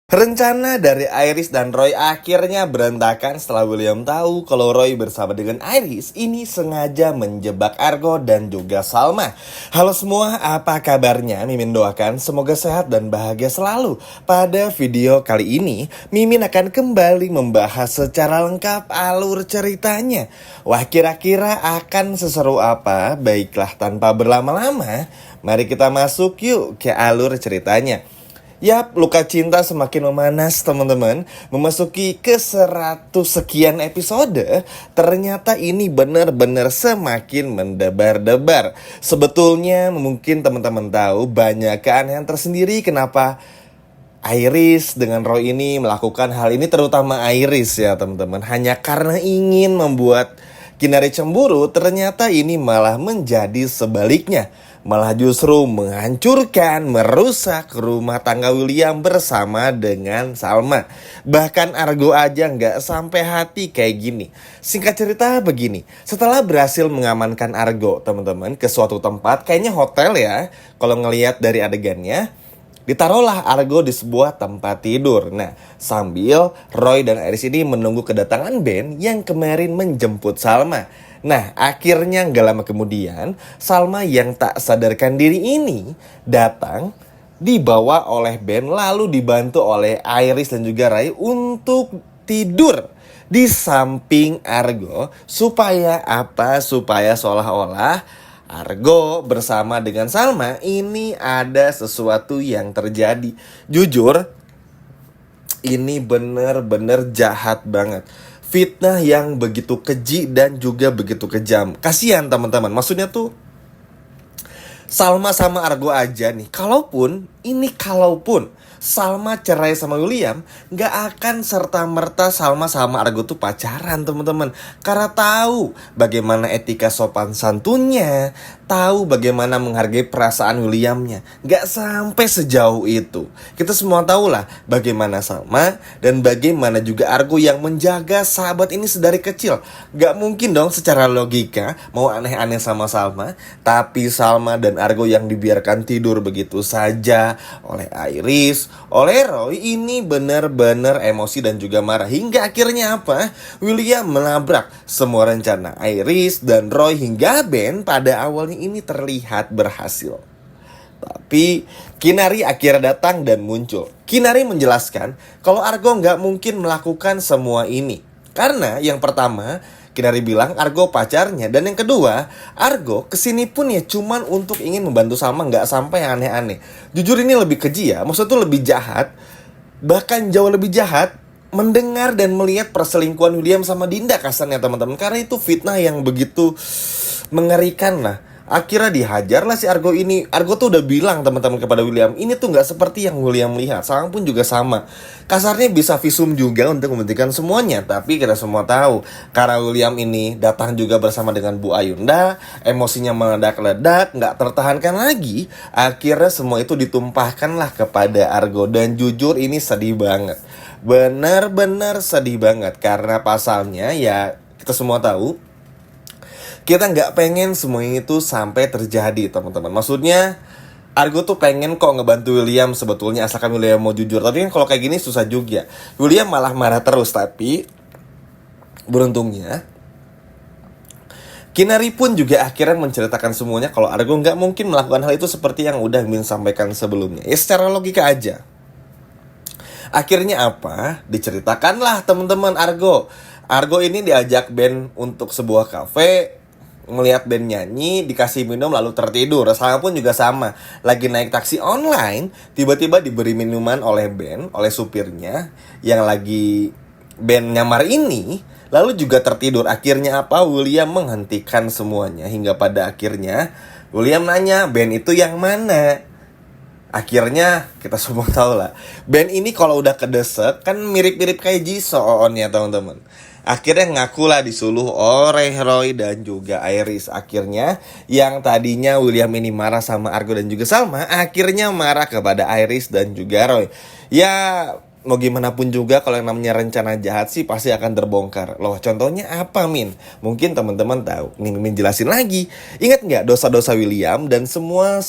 Rencana dari Iris dan Roy akhirnya berantakan setelah William tahu kalau Roy bersama dengan Iris ini sengaja menjebak Argo dan juga Salma. Halo semua, apa kabarnya? Mimin doakan semoga sehat dan bahagia selalu. Pada video kali ini, Mimin akan kembali membahas secara lengkap alur ceritanya. Wah, kira-kira akan seseru apa? Baiklah, tanpa berlama-lama, mari kita masuk yuk ke alur ceritanya. Yap, luka cinta semakin memanas teman-teman. Memasuki ke 100 sekian episode, ternyata ini benar-benar semakin mendebar-debar. Sebetulnya mungkin teman-teman tahu banyak keanehan tersendiri kenapa Iris dengan Roy ini melakukan hal ini, terutama Iris ya teman-teman. Hanya karena ingin membuat Kinari cemburu, ternyata ini malah menjadi sebaliknya. Malah justru menghancurkan, merusak rumah tangga William bersama dengan Salma. Bahkan Argo aja nggak sampai hati kayak gini. Singkat cerita begini, setelah berhasil mengamankan Argo teman-teman ke suatu tempat, kayaknya hotel ya kalau ngelihat dari adegannya, ditaruhlah Argo di sebuah tempat tidur. Nah, sambil Roy dan Iris ini menunggu kedatangan Ben yang kemarin menjemput Salma. Nah, akhirnya gak lama kemudian, Salma yang tak sadarkan diri ini datang, dibawa oleh Ben lalu dibantu oleh Iris dan juga Ray untuk tidur di samping Argo. Supaya apa? Supaya seolah-olah Argo bersama dengan Salma ini ada sesuatu yang terjadi. Jujur, ini bener-bener jahat banget. Fitnah yang begitu keji dan juga begitu kejam. Kasihan teman-teman, maksudnya tuh Salma sama Argo aja nih. Kalaupun Salma cerai sama William, gak akan serta-merta Salma sama Argo tuh pacaran teman-teman. Karena tahu bagaimana etika sopan santunnya, tahu bagaimana menghargai perasaan Williamnya. Gak sampai sejauh itu. Kita semua tahu lah bagaimana Salma dan bagaimana juga Argo yang menjaga sahabat ini sedari kecil. Gak mungkin dong secara logika mau aneh-aneh sama Salma, tapi Salma dan Argo yang dibiarkan tidur begitu saja oleh Iris, oleh Roy, ini benar-benar emosi dan juga marah. Hingga akhirnya apa? William menabrak semua rencana Iris dan Roy hingga Ben pada awalnya ini terlihat berhasil. Tapi Kinari akhirnya datang dan muncul. Kinari menjelaskan kalau Argo nggak mungkin melakukan semua ini. Karena yang pertama, Kinari bilang Argo pacarnya. Dan yang kedua, Argo kesini pun ya cuman untuk ingin membantu Salma, gak sampai aneh-aneh. Jujur ini lebih keji ya, maksudnya tuh lebih jahat. Bahkan jauh lebih jahat mendengar dan melihat perselingkuhan William sama Dinda kasarnya teman-teman. Karena itu fitnah yang begitu mengerikan lah. Akhirnya dihajarlah si Argo ini. Argo tuh udah bilang teman-teman kepada William, ini tuh gak seperti yang William lihat. Salma pun juga sama. Kasarnya bisa visum juga untuk membuktikan semuanya. Tapi kita semua tahu, karena William ini datang juga bersama dengan Bu Ayunda, emosinya meledak-ledak, gak tertahankan lagi. Akhirnya semua itu ditumpahkanlah kepada Argo. Dan jujur ini sedih banget. Benar-benar sedih banget. Karena pasalnya ya kita semua tahu, kita nggak pengen semua itu sampai terjadi teman-teman. Maksudnya Argo tuh pengen kok ngebantu William sebetulnya, asalkan William mau jujur. Tapi kan kalau kayak gini susah juga. William malah marah terus. Tapi beruntungnya Kinari pun juga akhirnya menceritakan semuanya kalau Argo nggak mungkin melakukan hal itu seperti yang udah Min sampaikan sebelumnya. Ya secara logika aja. Akhirnya apa? Diceritakanlah teman-teman Argo ini diajak Ben untuk sebuah kafe, ngelihat Ben nyanyi, dikasih minum lalu tertidur. Salma pun juga sama. Lagi naik taksi online, tiba-tiba diberi minuman oleh Ben, oleh supirnya yang lagi Ben nyamar ini, lalu juga tertidur. Akhirnya apa? William menghentikan semuanya. Hingga pada akhirnya William nanya, Ben itu yang mana? Akhirnya kita semua tahu lah, Ben ini kalau udah kedesek kan mirip-mirip kayak Jisoo ya teman-teman. Akhirnya ngakulah disuluh oleh Roy dan juga Iris. Akhirnya yang tadinya William ini marah sama Argo dan juga Salma, akhirnya marah kepada Iris dan juga Roy. Ya mau gimana pun juga kalau yang namanya rencana jahat sih pasti akan terbongkar. Loh, contohnya apa, Min? Mungkin teman-teman tahu. Nih, Min jelasin lagi. Ingat nggak dosa-dosa William dan semua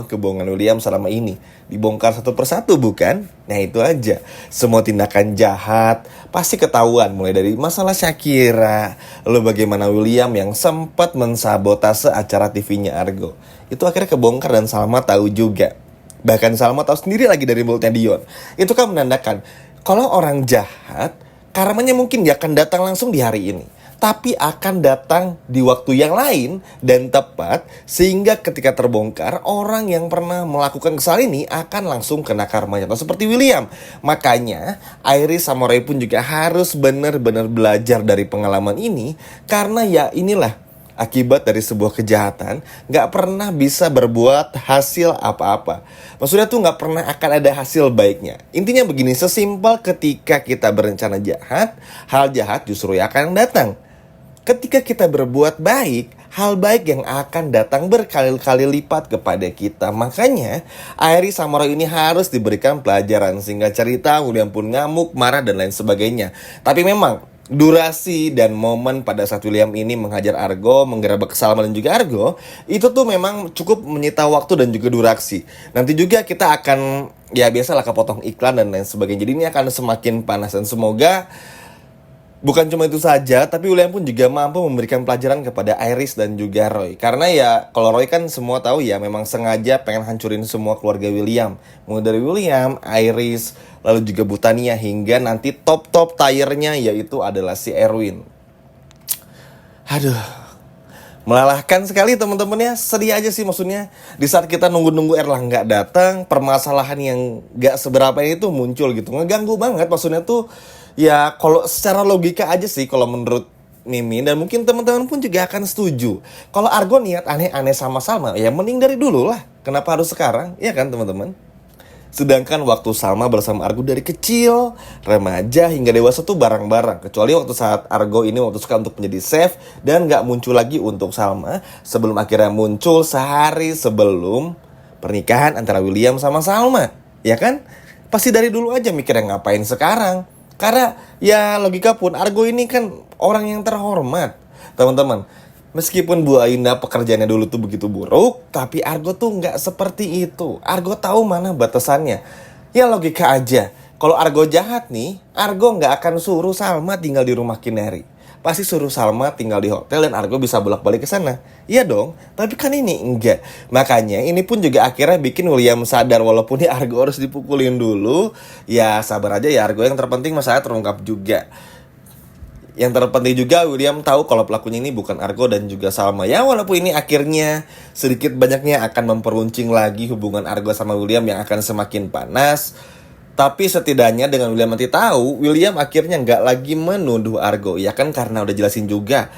kebohongan William selama ini dibongkar satu persatu, bukan? Nah, itu aja. Semua tindakan jahat pasti ketahuan, mulai dari masalah Shakira, lalu bagaimana William yang sempat mensabotase acara TV-nya Argo. Itu akhirnya kebongkar dan Salma tahu juga. Bahkan Salma tahu sendiri lagi dari mulutnya Dion. Itu kan menandakan kalau orang jahat, karmanya mungkin gak akan datang langsung di hari ini, tapi akan datang di waktu yang lain dan tepat, sehingga ketika terbongkar, orang yang pernah melakukan kesalahan ini akan langsung kena karmanya. Atau seperti William. Makanya Iris sama Roy pun juga harus benar-benar belajar dari pengalaman ini, karena ya inilah akibat dari sebuah kejahatan, gak pernah bisa berbuat hasil apa-apa. Maksudnya tuh gak pernah akan ada hasil baiknya. Intinya begini, sesimpel ketika kita berencana jahat, hal jahat justru yang akan datang. Ketika kita berbuat baik, hal baik yang akan datang berkali-kali lipat kepada kita. Makanya Iris sama Roy ini harus diberikan pelajaran, sehingga cerita William pun ngamuk, marah, dan lain sebagainya. Tapi memang durasi dan momen pada saat William ini menghajar Argo, menggerebek Salma dan juga Argo, itu tuh memang cukup menyita waktu dan juga durasi. Nanti juga kita akan, ya biasalah, kepotong iklan dan lain sebagainya. Jadi ini akan semakin panas dan semoga bukan cuma itu saja, tapi William pun juga mampu memberikan pelajaran kepada Iris dan juga Roy. Karena ya, kalau Roy kan semua tahu ya, memang sengaja pengen hancurin semua keluarga William. Mulai dari William, Iris, lalu juga Butania, hingga nanti top tiernya yaitu adalah si Erwin. Aduh, melelahkan sekali teman-teman ya. Sedih aja sih maksudnya. Di saat kita nunggu-nunggu Erlangga datang, permasalahan yang gak seberapa ini tuh muncul gitu. Ngeganggu banget maksudnya tuh. Ya kalau secara logika aja sih kalau menurut Mimin, dan mungkin teman-teman pun juga akan setuju. Kalau Argo niat aneh-aneh sama Salma, ya mending dari dulu lah. Kenapa harus sekarang? Ya kan teman-teman? Sedangkan waktu Salma bersama Argo dari kecil, remaja hingga dewasa tuh bareng-bareng. Kecuali waktu saat Argo ini memutuskan untuk menjadi chef dan gak muncul lagi untuk Salma, sebelum akhirnya muncul sehari sebelum pernikahan antara William sama Salma. Ya kan? Pasti dari dulu aja mikirnya ngapain sekarang. Karena ya logika pun Argo ini kan orang yang terhormat, teman-teman. Meskipun Bu Ainda pekerjaannya dulu tuh begitu buruk, tapi Argo tuh nggak seperti itu. Argo tahu mana batasannya. Ya logika aja. Kalau Argo jahat nih, Argo nggak akan suruh Salma tinggal di rumah Kineri. Pasti suruh Salma tinggal di hotel dan Argo bisa bolak-balik ke sana. Iya dong, tapi kan ini enggak. Makanya ini pun juga akhirnya bikin William sadar, walaupun ya Argo harus dipukulin dulu, ya sabar aja ya Argo, yang terpenting masalah terungkap juga. Yang terpenting juga William tahu kalau pelakunya ini bukan Argo dan juga Salma. Ya walaupun ini akhirnya sedikit banyaknya akan memperuncing lagi hubungan Argo sama William yang akan semakin panas, tapi setidaknya dengan William nanti tahu, William akhirnya nggak lagi menuduh Argo. Ya kan, karena udah jelasin juga.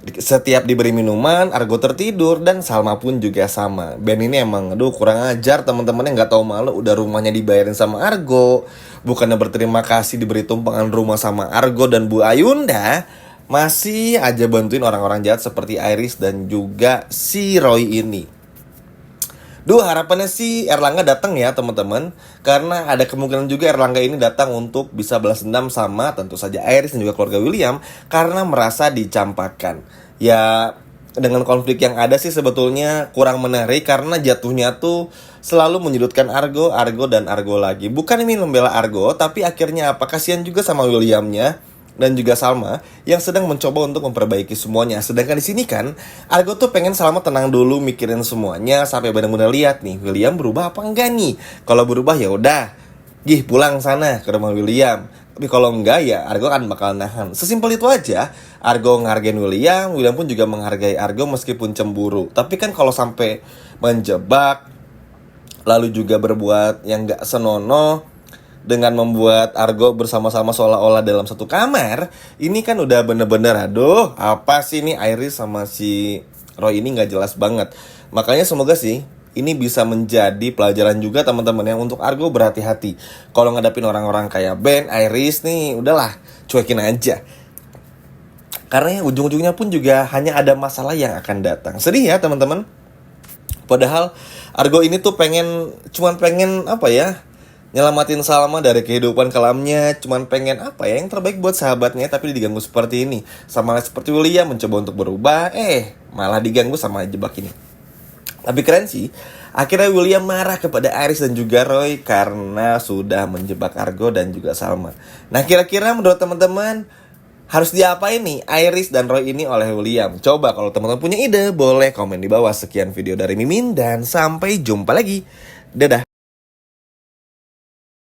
Setiap diberi minuman, Argo tertidur, dan Salma pun juga sama. Ben ini emang, aduh kurang ajar, teman-temannya nggak tahu malu, udah rumahnya dibayarin sama Argo. Bukannya berterima kasih diberi tumpangan rumah sama Argo dan Bu Ayunda, masih aja bantuin orang-orang jahat seperti Iris dan juga si Roy ini. Duh, harapannya sih Erlangga datang ya teman-teman. Karena ada kemungkinan juga Erlangga ini datang untuk bisa balas dendam sama tentu saja Iris dan juga keluarga William, karena merasa dicampakkan. Ya dengan konflik yang ada sih sebetulnya kurang menarik, karena jatuhnya tuh selalu menyudutkan Argo dan Argo lagi. Bukan ini membela Argo, tapi akhirnya apa, kasihan juga sama Williamnya dan juga Salma yang sedang mencoba untuk memperbaiki semuanya. Sedangkan di sini kan Argo tuh pengen Salma tenang dulu, mikirin semuanya sampai benar-benar lihat nih William berubah apa enggak nih. Kalau berubah ya udah, gih pulang sana ke rumah William. Tapi kalau enggak ya Argo kan bakal nahan. Sesimpel itu aja. Argo ngehargain William, William pun juga menghargai Argo meskipun cemburu. Tapi kan kalau sampai menjebak, lalu juga berbuat yang enggak senonoh, dengan membuat Argo bersama-sama seolah-olah dalam satu kamar, ini kan udah bener-bener aduh, apa sih ini Iris sama si Roy ini gak jelas banget. Makanya semoga sih ini bisa menjadi pelajaran juga teman-teman yang untuk Argo berhati-hati. Kalau ngadapin orang-orang kayak Ben, Iris nih, udahlah cuekin aja. Karena ujung-ujungnya pun juga hanya ada masalah yang akan datang. Sedih ya teman-teman. Padahal Argo ini tuh cuman pengen apa ya, nyelamatin Salma dari kehidupan kelamnya, cuman pengen apa ya yang terbaik buat sahabatnya, tapi diganggu seperti ini. Sama seperti William mencoba untuk berubah, malah diganggu sama jebak ini. Tapi keren sih, akhirnya William marah kepada Iris dan juga Roy karena sudah menjebak Argo dan juga Salma. Nah, kira-kira menurut teman-teman harus diapain nih Iris dan Roy ini oleh William? Coba kalau teman-teman punya ide, boleh komen di bawah. Sekian video dari Mimin dan sampai jumpa lagi. Dadah.